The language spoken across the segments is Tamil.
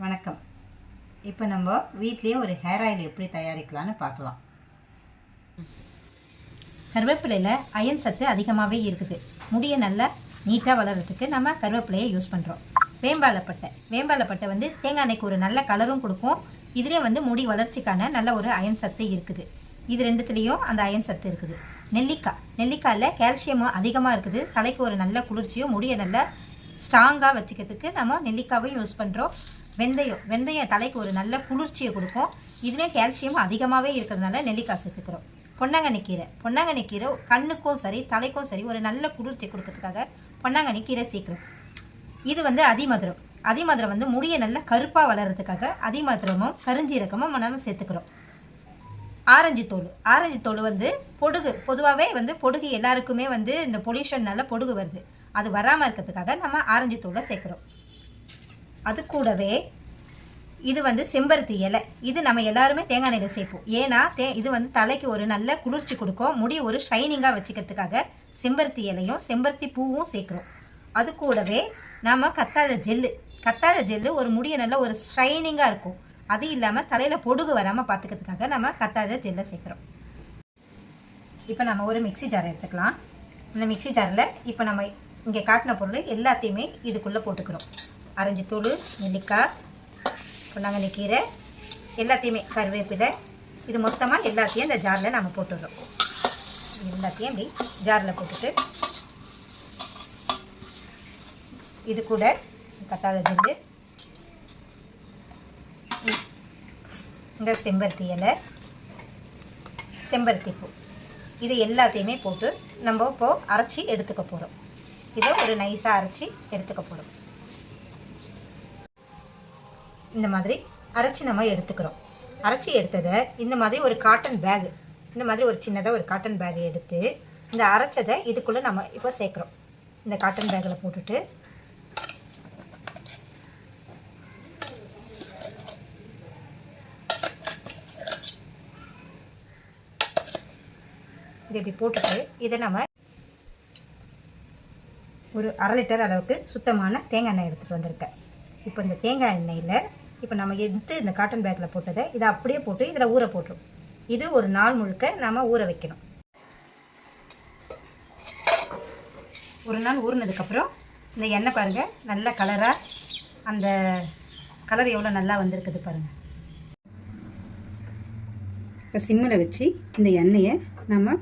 வணக்கம். இப்போ நம்ம வீட்லேயே ஒரு ஹேர் ஆயில் எப்படி தயாரிக்கலான்னு பார்க்கலாம். கருவேப்பிலையில் அயன் சத்து அதிகமாகவே இருக்குது. முடியை நல்லா நீட்டாக வளர்கிறதுக்கு நம்ம கருவேப்பிலையை யூஸ் பண்ணுறோம். வேம்பாலப்பட்டை வந்து தேங்காய் எண்ணெய்க்கு ஒரு நல்ல கலரும் கொடுக்கும். இதிலே வந்து முடி வளர்ச்சிக்கான நல்ல ஒரு அயன் சத்து இருக்குது. இது ரெண்டுத்துலேயும் அந்த அயன் சத்து இருக்குது. நெல்லிக்காயில் கால்சியமும் அதிகமாக இருக்குது. தலைக்கு ஒரு நல்ல குளிர்ச்சியும் முடியை நல்லா ஸ்ட்ராங்காக வச்சுக்கிறதுக்கு நம்ம நெல்லிக்காவையும் யூஸ் பண்ணுறோம். வெந்தயம் தலைக்கு ஒரு நல்ல குளிர்ச்சியை கொடுக்கும். இதுலேயும் கால்சியம் அதிகமாகவே இருக்கிறதுனால நெல்லிக்காய் சேர்த்துக்கிறோம். பொன்னாங்கண்ணி கீரை கண்ணுக்கும் சரி தலைக்கும் சரி ஒரு நல்ல குளிர்ச்சி கொடுக்கறதுக்காக பொன்னாங்கண்ணி கீரை சேர்க்குறோம். இது வந்து அதிமதுரம் வந்து முடியை நல்லா கருப்பாக வளர்கிறதுக்காக அதிமதுரமும் கருஞ்சீரகமும் நம்ம சேர்த்துக்கிறோம். ஆரஞ்சு தோல் வந்து பொதுவாகவே வந்து பொடுகு எல்லாருக்குமே வந்து இந்த பொல்யூஷன்னால பொடுகு வருது. அது வராமல் இருக்கிறதுக்காக நம்ம ஆரஞ்சு தோலை சேர்க்குறோம். அது கூடவே இது வந்து செம்பருத்தி இலை. இது நம்ம எல்லாருமே தேங்காய் எண்ணெயில் சேர்ப்போம். ஏன்னா இது வந்து தலைக்கு ஒரு நல்ல குளிர்ச்சி கொடுக்கும். முடி ஒரு ஷைனிங்காக வச்சுக்கிறதுக்காக செம்பருத்தி இலையும் செம்பருத்தி பூவும் சேர்க்குறோம். அது கூடவே நம்ம கத்தாழை ஜெல்லு ஒரு முடியை நல்ல ஒரு ஷைனிங்காக இருக்கும். அது இல்லாமல் தலையில் பொடுகு வராமல் பார்த்துக்கிறதுக்காக நம்ம கத்தாழை ஜெல்லை சேர்க்குறோம். இப்போ நம்ம ஒரு மிக்சி ஜார் எடுத்துக்கலாம். இந்த மிக்சி ஜாரில் இப்போ நம்ம இங்கே காட்டின பொருள் எல்லாத்தையுமே இதுக்குள்ளே போட்டுக்கிறோம். ஆரஞ்சு தூள், நெல்லிக்காய், பொன்னாங்கண்ணி கீரை, எல்லாத்தையுமே கருவேப்பிலை, இது மொத்தமாக எல்லாத்தையும் இந்த ஜாரில் நம்ம போட்டுடுறோம். எல்லாத்தையும் இப்படி ஜாரில் போட்டுட்டு இது கூட கத்தாழை ஜெல்லு, இந்த செம்பருத்தி இலை, செம்பருத்தி பூ, இது எல்லாத்தையுமே போட்டு நம்ம இப்போது அரைச்சி எடுத்துக்க போகிறோம். இதை ஒரு நைஸாக அரைச்சி எடுத்துக்க போகிறோம். இந்த மாதிரி அரைச்சி நம்ம எடுத்துக்கிறோம். அரைச்சி எடுத்ததை இந்த மாதிரி ஒரு காட்டன் பேகு, இந்த மாதிரி ஒரு சின்னதாக ஒரு காட்டன் பேகு எடுத்து இந்த அரைச்சதை இதுக்குள்ளே நம்ம இப்போ சேர்க்குறோம். இந்த காட்டன் பேக்கில் போட்டுட்டு இது இப்படி போட்டுட்டு இதை நம்ம ஒரு 1/2 லிட்டர் அளவுக்கு சுத்தமான தேங்காய் எண்ணெய் எடுத்துகிட்டு வந்திருக்கேன். இப்போ இந்த தேங்காய் எண்ணெயில் இப்போ நம்ம எடுத்து இந்த காட்டன் பேக்கில் போட்டதை இதை அப்படியே போட்டு இதில் ஊற போட்டுரும். இது ஒரு நாள் முழுக்க நாம் ஊற வைக்கணும். ஒரு நாள் ஊறினதுக்கப்புறம் இந்த எண்ணெய் பாருங்கள், நல்ல கலராக அந்த கலர் எவ்வளோ நல்லா வந்திருக்குது பாருங்கள். இப்போ சிம்மில் வச்சு இந்த எண்ணெயை நம்ம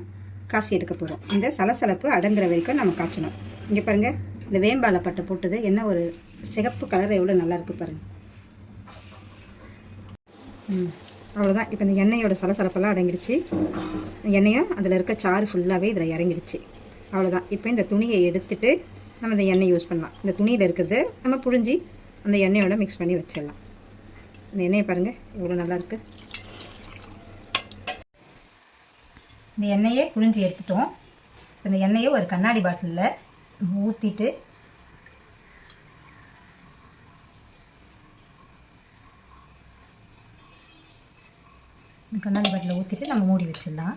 காசி எடுக்க போகிறோம். இந்த சலசலப்பு அடங்குற வரைக்கும் நம்ம காய்ச்சணும். இங்கே பாருங்கள், இந்த வேம்பாலப்பட்டை போட்டது என்ன ஒரு சிகப்பு கலர் எவ்வளோ நல்லா இருக்குது பாருங்கள். அவ்வளோதான். இப்போ இந்த எண்ணெயோட சலசலப்பெல்லாம் அடங்கிடுச்சு. எண்ணெயும் அதில் இருக்க சாறு ஃபுல்லாகவே இதில் இறங்கிடுச்சு. அவ்வளோதான். இப்போ இந்த துணியை எடுத்துகிட்டு நம்ம இந்த எண்ணெய் யூஸ் பண்ணலாம். இந்த துணியில் இருக்கிறத நம்ம புழிஞ்சி அந்த எண்ணெயோட மிக்ஸ் பண்ணி வச்சிடலாம். இந்த எண்ணெயை பாருங்கள் எவ்வளோ நல்லாயிருக்கு. இந்த எண்ணெயை புழிஞ்சி எடுத்துட்டோம். இந்த எண்ணெயை ஒரு கண்ணாடி பாட்டிலில் ஊற்றிட்டு கண்ணாடி பாட்டில் ஊற்றிட்டு நம்ம மூடி வச்சிடலாம்.